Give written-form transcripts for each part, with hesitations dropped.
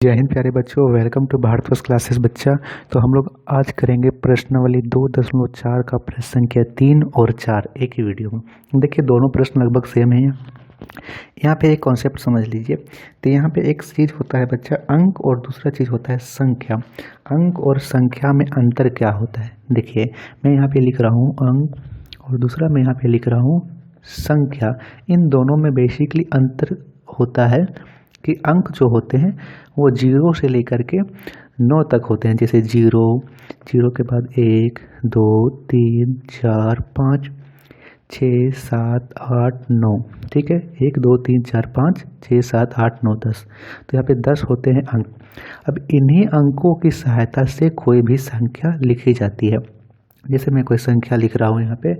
जय हिंद प्यारे बच्चों, welcome to Bharat first classes बच्चा। तो हम लोग आज करेंगे प्रश्नावली 2.4 का प्रश्न संख्या 3 और 4 एक ही वीडियो में। देखिए दोनों प्रश्न लगभग सेम हैं। यहाँ पे एक कॉन्सेप्ट समझ लीजिए। तो यहाँ पे एक चीज़ होता है बच्चा अंक और दूसरा चीज़ होता है संख्या। अंक और संख्या में अंतर क्या होता है? देखिए मैं यहाँ पे लिख रहा हूँ अंक और दूसरा मैं यहाँ पे लिख रहा हूँ संख्या। इन दोनों में बेसिकली अंतर होता है कि अंक जो होते हैं वो 0 से लेकर के 9 तक होते हैं। जैसे 0, 0 के बाद 1, 2, 3, 4, 5, 6, 7, 8, 9। ठीक है, 1, 2, 3, 4, 5, 6, 7, 8, 9, 10। तो यहाँ पे 10 होते हैं अंक। अब इन्हीं अंकों की सहायता से कोई भी संख्या लिखी जाती है। जैसे मैं कोई संख्या लिख रहा हूँ यहाँ पे,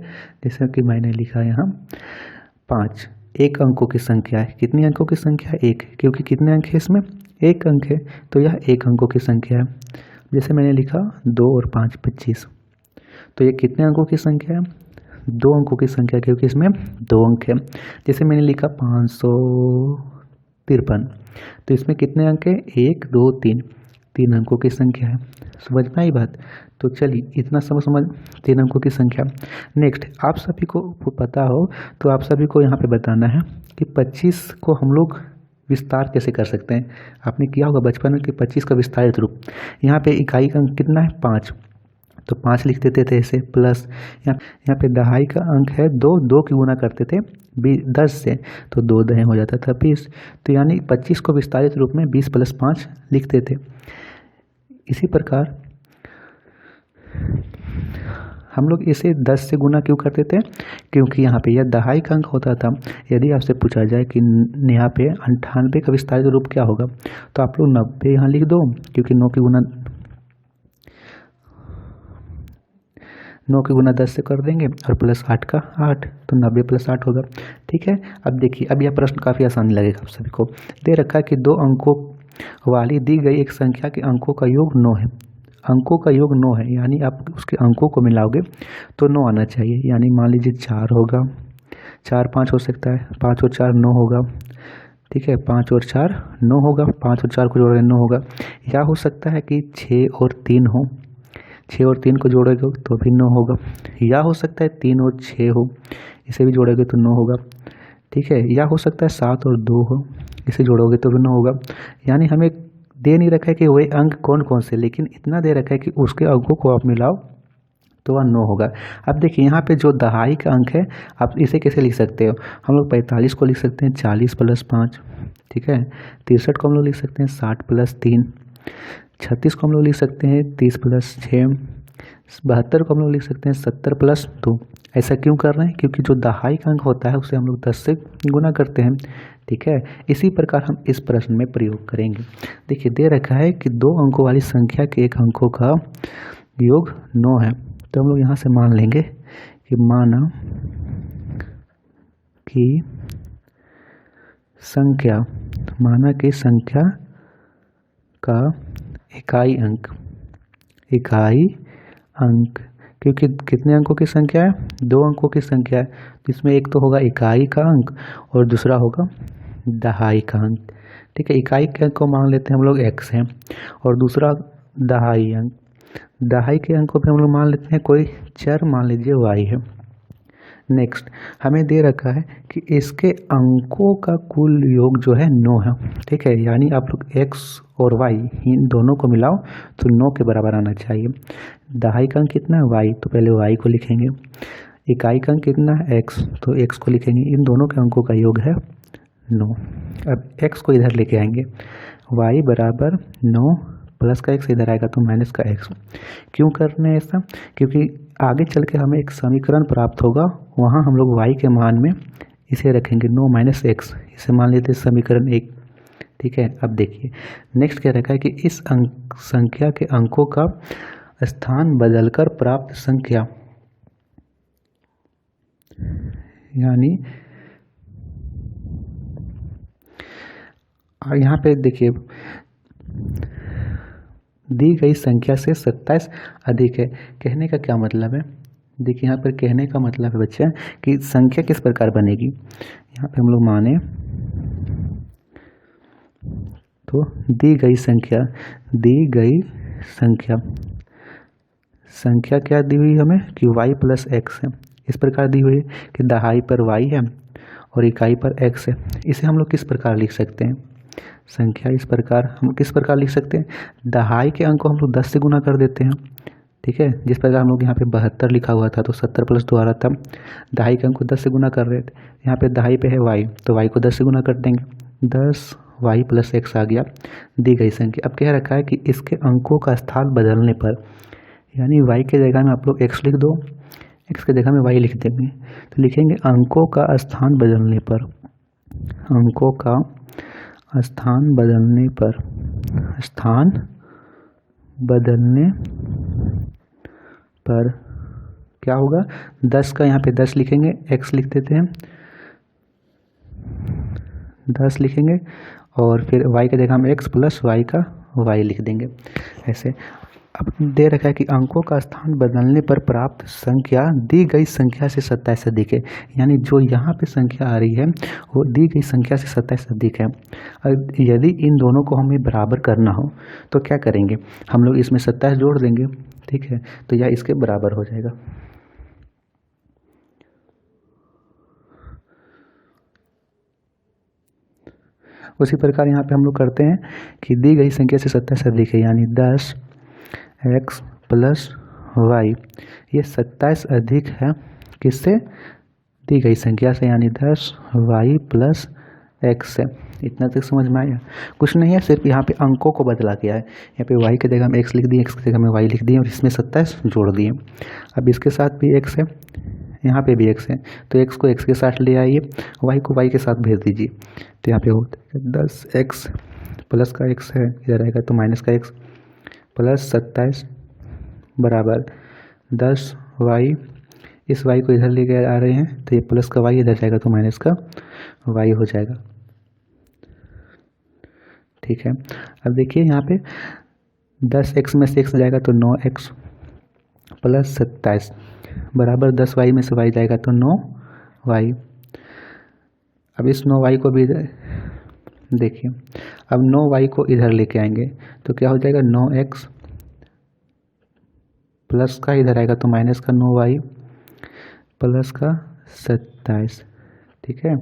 जैसे कि मैंने लिखा यहाँ 5। एक अंकों की संख्या है। कितनी अंकों की संख्या है? एक, क्योंकि कितने अंक है इसमें? एक अंक है, तो यह एक अंकों की संख्या है। जैसे मैंने लिखा 2 और 5 25, तो ये कितने अंकों की संख्या है? 2 अंकों की संख्या, क्योंकि इसमें 2 अंक है। जैसे मैंने लिखा 553, तो इसमें कितने अंक है? 1, 2, 3, 3 अंकों की संख्या है। समझ में आई बात? तो चलिए इतना समझ 3 अंकों की संख्या। नेक्स्ट, आप सभी को पता हो तो आप सभी को यहाँ पे बताना है कि 25 को हम लोग विस्तार कैसे कर सकते हैं। आपने किया होगा बचपन में कि 25 का विस्तारित रूप। यहाँ पे इकाई का अंक कितना है? 5, तो 5 लिख देते थे ऐसे। प्लस यहाँ पे दहाई का अंक है 2, 2 की गुना करते थे 10 से, तो 2 दहें हो जाता था 20। तो यानी 25 को विस्तारित रूप में 20 + 5 लिखते थे। इसी प्रकार हम लोग इसे 10 से गुना क्यों करते थे? क्योंकि यहाँ पे यह दहाई का अंक होता था। यदि आपसे पूछा जाए कि यहाँ पे 98 का विस्तारित रूप क्या होगा, तो आप लोग 90 यहाँ लिख दो, क्योंकि 9 की गुना 10 से कर देंगे और प्लस 8 का 8, तो 90 + 8 होगा। ठीक है, अब देखिए, अब यह प्रश्न काफ़ी आसान लगेगा आप सभी को। दे रखा है कि 2 अंकों वाली दी गई एक संख्या के अंकों का योग 9 है। अंकों का योग 9 है, यानी आप उसके अंकों को मिलाओगे तो 9 आना चाहिए। यानी मान लीजिए 4 होगा, 4 5 हो सकता है, 5 और 4 9 होगा। ठीक है, 5 और 4 9 होगा, 5 और 4 को जोड़ोगे 9 होगा। या हो सकता है कि 6 और 3 हो, 6 और 3 को जोड़ोगे तो भी 9 होगा। या हो सकता है 3 और 6 हो, इसे भी जोड़ोगे तो 9 होगा। ठीक है, या हो सकता है 7 और 2 हो, इसे जोड़ोगे तो भी 9 होगा। यानी हमें दे नहीं रखा है कि वही अंक कौन कौन से, लेकिन इतना दे रखा है कि उसके अंकों को आप मिलाओ तो वह 9 होगा। अब देखिए यहाँ पे जो दहाई का अंक है, आप इसे कैसे लिख सकते हो? हम लोग 45 को लिख सकते हैं 40 + 5। ठीक है, 63 को हम लोग लिख सकते हैं 60 + 3। 36 को हम लोग लिख सकते हैं 30 + 6। 72 को हम लोग लिख सकते हैं 70 + 2। ऐसा क्यों कर रहे हैं? क्योंकि जो दहाई का अंक होता है उसे हम लोग 10 से गुना करते हैं। ठीक है, इसी प्रकार हम इस प्रश्न में प्रयोग करेंगे। देखिए दे रखा है कि 2 अंकों वाली संख्या के एक अंकों का योग 9 है। तो हम लोग यहाँ से मान लेंगे कि माना कि संख्या का इकाई अंक, क्योंकि कितने अंकों की संख्या है? 2 अंकों की संख्या है, जिसमें एक तो होगा इकाई का अंक और दूसरा होगा दहाई का अंक। ठीक है, इकाई के अंक को मान लेते हैं हम लोग x है, और दूसरा दहाई अंक, दहाई के अंकों पे हम लोग मान लेते हैं कोई चर, मान लीजिए y है। नेक्स्ट, हमें दे रखा है कि इसके अंकों का कुल योग जो है 9 है। ठीक है, यानी आप लोग x और y इन दोनों को मिलाओ तो 9 के बराबर आना चाहिए। दहाई का अंक कितना है? y, तो पहले y को लिखेंगे। इकाई का अंक कितना है? x, तो x को लिखेंगे। इन दोनों के अंकों का योग है 9। अब x को इधर लेके आएंगे, y = 9 प्लस का x इधर आएगा तो माइनस का x। क्यों करना है ऐसा? क्योंकि आगे चल के हमें एक समीकरण प्राप्त होगा, वहाँ हम लोग y के मान में इसे रखेंगे 9 - x, इसे मान लेते हैं समीकरण 1। ठीक है, अब देखिए नेक्स्ट क्या रखा है कि इस संख्या के अंकों का स्थान बदलकर प्राप्त संख्या, यानी यहाँ पे देखिए दी गई संख्या से 27 अधिक है। कहने का क्या मतलब है? देखिए यहाँ पर कहने का मतलब है बच्चा कि संख्या किस प्रकार बनेगी। यहाँ पे हम लोग माने तो दी गई संख्या क्या दी हुई हमें कि y प्लस एक्स है। इस प्रकार दी हुई है कि दहाई पर y है और इकाई पर x है। इसे हम लोग किस प्रकार लिख सकते हैं? संख्या इस प्रकार हम किस प्रकार लिख सकते हैं? दहाई के अंक को हम लोग 10 से गुना कर देते हैं, ठीक है। जिस प्रकार हम लोग यहाँ पे 72 लिखा हुआ था तो 70 प्लस 2 आ रहा था। दहाई के अंक को 10 से गुना कर रहे थे, यहाँ पे दहाई पे है y तो y को 10 से गुना कर देंगे, 10y प्लस एक्स आ गया दी गई संख्या। अब कह रखा है कि इसके अंकों का स्थान बदलने पर, यानी y के जगह में आप लोग x लिख दो, x के जगह में y लिख देंगे, तो लिखेंगे अंकों का स्थान बदलने पर, अंकों का स्थान बदलने पर, स्थान बदलने पर क्या होगा? 10 का यहाँ पे 10 लिखेंगे, x लिख देते हैं, 10 लिखेंगे और फिर y के जगह में x प्लस y का y लिख देंगे ऐसे। अब दे रखा है कि अंकों का स्थान बदलने पर प्राप्त संख्या दी गई संख्या से 27 अधिक है, यानी जो यहाँ पे संख्या आ रही है वो दी गई संख्या से 27 अधिक है। अब यदि इन दोनों को हमें बराबर करना हो तो क्या करेंगे? हम लोग इसमें 27 जोड़ देंगे, ठीक है, तो यह इसके बराबर हो जाएगा। उसी प्रकार यहाँ पे हम लोग करते हैं कि दी गई संख्या से 27 अधिक है, यानी 10x प्लस y, ये 27 अधिक है किससे? दी गई संख्या से, यानी 10y प्लस x है। इतना तक समझ में आया? कुछ नहीं है, सिर्फ यहाँ पे अंकों को बदला गया है। यहाँ पे y के जगह में x लिख दिए, x के जगह में y लिख दिए और इसमें 27 जोड़ दिए। अब इसके साथ भी x है, यहाँ पे भी x है, तो x को x के साथ ले आइए, y को y के साथ भेज दीजिए, तो यहाँ पे होता है 10x प्लस का x है, इधर आएगा तो माइनस का x प्लस 27 बराबर 10y, इस y को इधर लेके आ रहे हैं तो ये प्लस का y इधर जाएगा तो माइनस का y हो जाएगा, ठीक है। अब देखिए यहाँ पे 10x में से x जाएगा तो 9x प्लस 27 बराबर 10y में से y जाएगा तो 9y। अब इस 9y को भी देखिए, अब 9y को इधर लेके आएंगे तो क्या हो जाएगा? 9x प्लस का इधर आएगा तो माइनस का 9y प्लस का 27, ठीक है,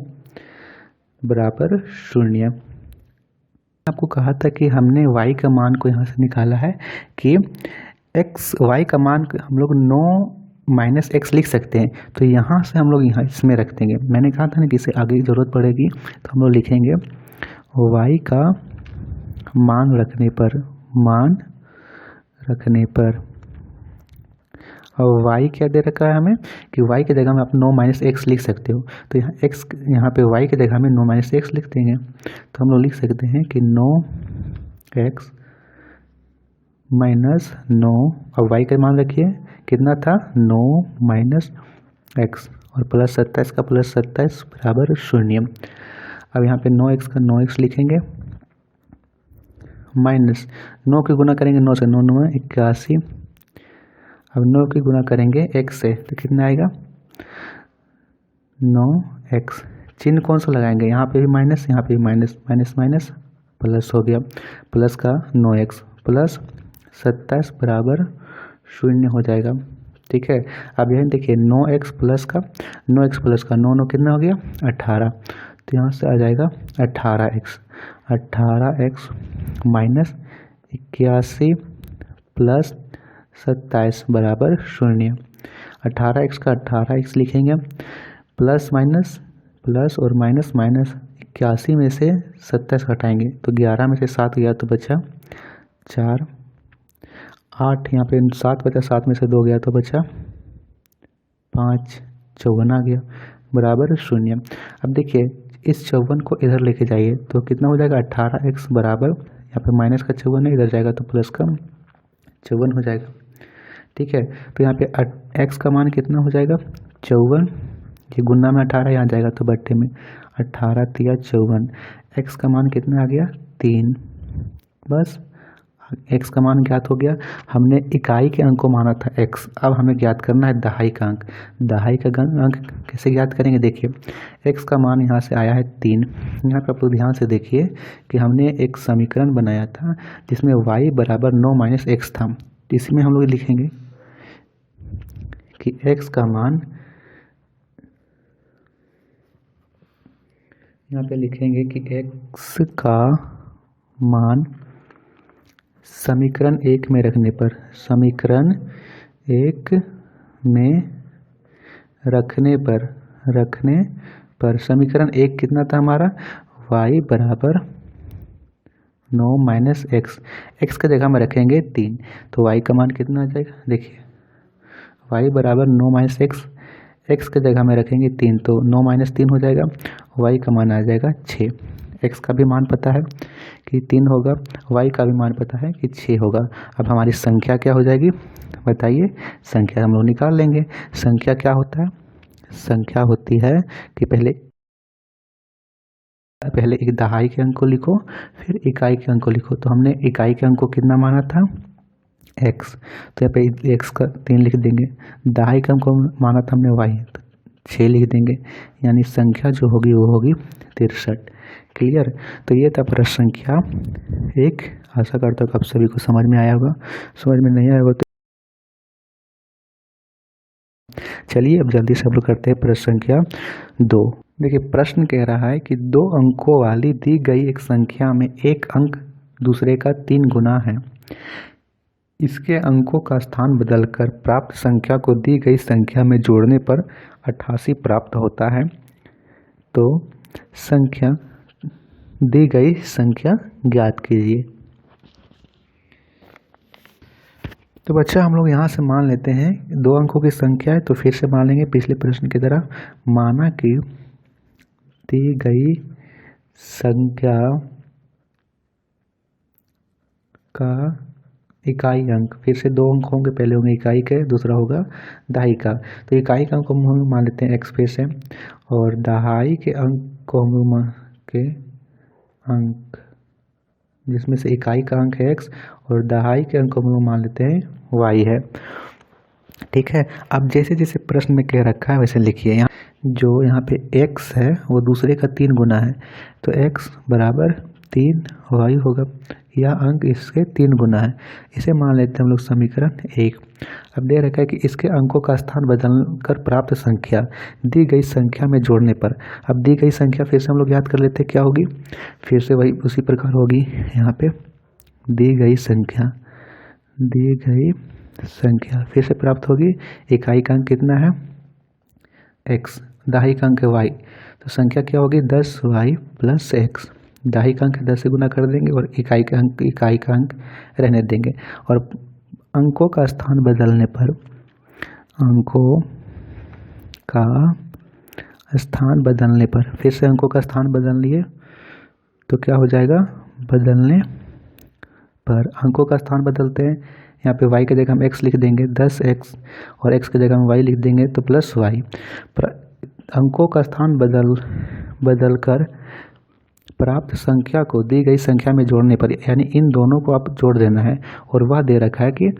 बराबर 0। आपको कहा था कि हमने y का मान को यहाँ से निकाला है कि y का मान हम लोग 9 माइनस एक्स लिख सकते हैं, तो यहाँ से हम लोग यहाँ इसमें रख देंगे। मैंने कहा था ना कि इसे आगे ज़रूरत पड़ेगी तो हम लोग लिखेंगे y का मान रखने पर, और y क्या दे रखा है हमें कि y के जगह में आप 9 माइनस एक्स लिख सकते हो, तो यहाँ x यहाँ पे y के जगह में 9 माइनस एक्स लिख देंगे, तो हम लोग लिख सकते हैं कि 9x माइनस 9, अब y का मान रखिए कितना था? 9 माइनस एक्स और प्लस 27 का प्लस 27 बराबर 0। अब यहाँ पे 9x का 9x लिखेंगे, माइनस 9 की गुना करेंगे 9 से, 9 9 81, अब 9 की गुना करेंगे x से तो कितना आएगा? 9x, चिन्ह कौन सा लगाएंगे? यहाँ पे भी माइनस, यहाँ पे भी माइनस, माइनस माइनस प्लस हो गया, प्लस का 9x प्लस 27 बराबर 0 हो जाएगा, ठीक है। अब यहाँ देखिए 9x प्लस का 9 9 कितना हो गया? 18, तो यहाँ से आ जाएगा 18x माइनस 81 प्लस 27 बराबर 0। 18x का 18x लिखेंगे, प्लस माइनस प्लस और माइनस माइनस, 81 में से 27 घटाएंगे तो 11 में से 7 गया तो बचा 4, 8 यहाँ पे 7 बचा, 7 में से 2 गया तो बचा 5, 54 आ गया बराबर 0। अब देखिए इस 54 को इधर लेके जाइए तो कितना हो जाएगा? 18x बराबर, यहाँ पे माइनस का 54 है, इधर जाएगा तो प्लस का 54 हो जाएगा, ठीक है। तो यहाँ पे x का मान कितना हो जाएगा? 54, ये गुना में 18 यहाँ जाएगा तो बट्टे में 18 तिया 54, x का मान कितना आ गया? 3, बस x का मान ज्ञात हो गया। हमने इकाई के अंक को माना था x, अब हमें ज्ञात करना है दहाई का अंक। दहाई का अंक कैसे ज्ञात करेंगे? देखिए x का मान यहाँ से आया है 3। यहाँ पर आप लोग ध्यान से देखिए कि हमने एक समीकरण बनाया था जिसमें y बराबर 9 - x था। इसमें हम लोग लिखेंगे कि x का मान, यहाँ पे लिखेंगे कि x का मान समीकरण 1 में रखने पर, समीकरण 1 में रखने पर समीकरण 1 कितना था हमारा? y बराबर 9 - x। x के जगह में रखेंगे 3 तो y का मान कितना आ जाएगा? देखिए y बराबर 9 - x, x के जगह में रखेंगे 3 तो 9 - 3 हो जाएगा, y का मान आ जाएगा 6। x का भी मान पता है कि 3 होगा, y का भी मान पता है कि 6 होगा। अब हमारी संख्या क्या हो जाएगी बताइए? संख्या हम लोग निकाल लेंगे। संख्या क्या होता है? संख्या होती है कि पहले एक दहाई के अंक को लिखो, फिर इकाई के अंक को लिखो। तो हमने इकाई के अंक को कितना माना था? x, तो यहाँ पे x का 3 लिख देंगे। दहाई का अंक को माना था हमने y, तो 6 लिख देंगे। यानी संख्या जो होगी वो होगी 63। क्लियर? तो ये था प्रश्न संख्या 1। आशा करता हूँ आप सभी को समझ में आया होगा। समझ में नहीं आया होगा तो चलिए अब जल्दी से हम लोग करते हैं प्रश्न संख्या 2। देखिए प्रश्न कह रहा है कि 2 अंकों वाली दी गई एक संख्या में एक अंक दूसरे का 3 गुना है। इसके अंकों का स्थान बदलकर प्राप्त संख्या को दी गई संख्या में जोड़ने पर 88 प्राप्त होता है। तो दी गई संख्या ज्ञात कीजिए। तो बच्चा हम लोग यहाँ से मान लेते हैं 2 अंकों की संख्या है, तो फिर से मान लेंगे पिछले प्रश्न की तरह। माना कि दी गई संख्या का इकाई अंक, फिर से 2 अंक होंगे, पहले होंगे इकाई के, दूसरा होगा दहाई का। तो इकाई का अंक को हम मान लेते हैं x फिर से, और दहाई के अंक को हम जिसमें से इकाई का अंक है x और दहाई के अंक को हम मान लेते हैं y है। ठीक है, अब जैसे जैसे प्रश्न में कह रखा है वैसे लिखिए। यहाँ पे x है वो दूसरे का 3 गुना है, तो x बराबर 3y होगा। यह अंक इसके 3 गुना है, इसे मान लेते हैं हम लोग समीकरण 1। अब दे रखा है कि इसके अंकों का स्थान बदलकर प्राप्त संख्या दी गई संख्या में जोड़ने पर, अब दी गई संख्या फिर से हम लोग याद कर लेते हैं क्या होगी, फिर से वही उसी प्रकार होगी। यहाँ पे दी गई संख्या फिर से प्राप्त होगी। इकाई का अंक कितना है x, दहाई का अंक है y, तो संख्या क्या होगी 10y + x। दहाई का अंक 10 से गुना कर देंगे और इकाई का अंक रहने देंगे। और अंकों का स्थान बदलने पर फिर से अंकों का स्थान बदल लिए तो क्या हो जाएगा? बदलने पर अंकों का स्थान बदलते हैं। यहाँ पे y के जगह हम x लिख देंगे 10x, और x के जगह हम y लिख देंगे तो +y। अंकों का स्थान बदलकर प्राप्त संख्या को दी गई संख्या में जोड़ने पर, यानी इन दोनों को आप जोड़ देना है, और वह दे रखा है कि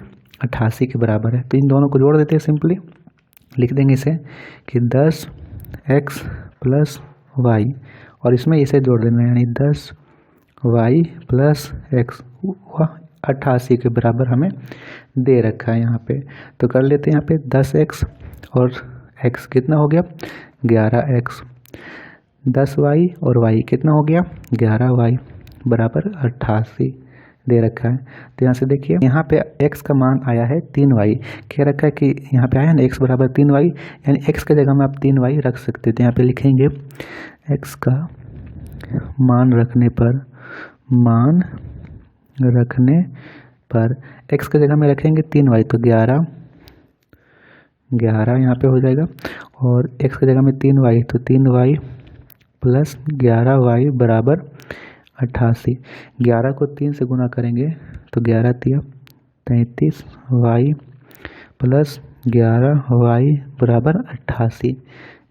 88 के बराबर है। तो इन दोनों को जोड़ देते हैं, सिंपली लिख देंगे इसे कि 10x + y, और इसमें इसे जोड़ देना है, यानी 10y + x, वह 88 के बराबर हमें दे रखा है यहाँ पे। तो कर लेते हैं यहाँ पे 10x और x कितना हो गया 11x, 10y और y कितना हो गया 11y बराबर 88 दे रखा है। तो यहाँ से देखिए यहाँ पे x का मान आया है 3y, कह रखा है कि यहाँ पे आया ना x बराबर 3y, यानी x के जगह में आप 3y रख सकते थे। यहाँ पे लिखेंगे x का मान रखने पर x के जगह में रखेंगे 3y, तो 11 यहाँ पे हो जाएगा, और x के जगह में 3y, तो 3y + 11y बराबर 88। 11 को 3 से गुना करेंगे तो 11 × 3 = 33y + 11y बराबर 88।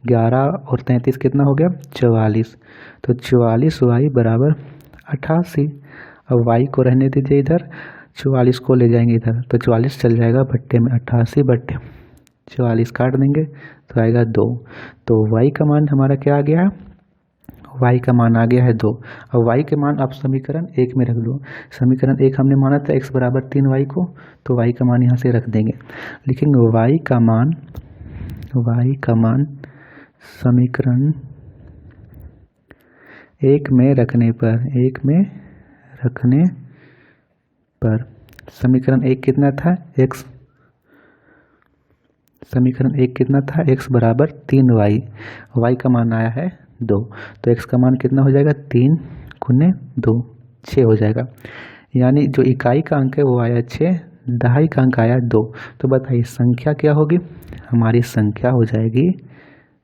11 और 33 कितना हो गया 44, तो 44y बराबर 88। अब y को रहने दीजिए इधर, 44 को ले जाएंगे इधर तो 44 चल जाएगा बट्टे में, 88 बट्टे 44 काट देंगे तो आएगा 2। तो y का मान हमारा क्या आ गया है, y का मान आ गया है 2। अब y के मान आप समीकरण 1 में रख दो। समीकरण 1 हमने माना था x बराबर 3y को, तो y का मान यहाँ से रख देंगे। लेकिन y का मान समीकरण 1 में रखने पर समीकरण 1 कितना था, समीकरण 1 कितना था, x बराबर 3y, y का मान आया है 2, तो x का मान कितना हो जाएगा, 3 गुने 2 6 हो जाएगा। यानी जो इकाई का अंक है वो आया 6, दहाई का अंक आया 2। तो बताइए संख्या क्या होगी, हमारी संख्या हो जाएगी,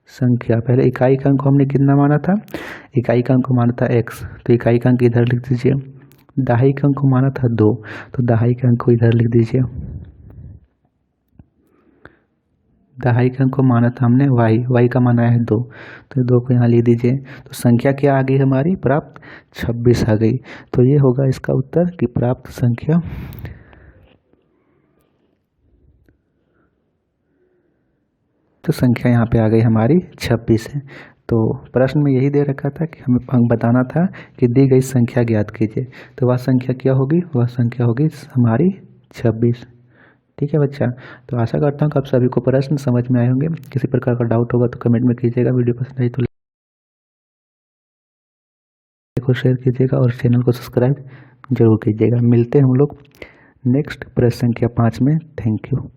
संख्या पहले इकाई का अंक को हमने कितना माना था, इकाई का अंक को माना था x, तो इकाई का अंक इधर लिख दीजिए। दहाई का अंक को माना था 2, तो दहाई का अंक को इधर लिख दीजिए। दहाई का अंक को माना था हमने y का मान आया है 2, तो 2 को यहाँ लिख दीजिए। तो संख्या क्या आ गई हमारी, प्राप्त 26 आ गई। तो ये होगा इसका उत्तर कि प्राप्त संख्या तो संख्या यहाँ पे आ गई हमारी 26 है। तो प्रश्न में यही दे रखा था कि हमें अंक बताना था कि दी गई संख्या ज्ञात कीजिए, तो वह संख्या क्या होगी, वह संख्या होगी हमारी 26। ठीक है बच्चा, तो आशा करता हूँ कि आप सभी को प्रश्न समझ में आए होंगे। किसी प्रकार का डाउट होगा तो कमेंट में कीजिएगा, वीडियो पसंद आई तो लाइक और शेयर कीजिएगा और चैनल को सब्सक्राइब जरूर कीजिएगा। मिलते हैं हम लोग नेक्स्ट प्रश्न संख्या 5 में। Thank you.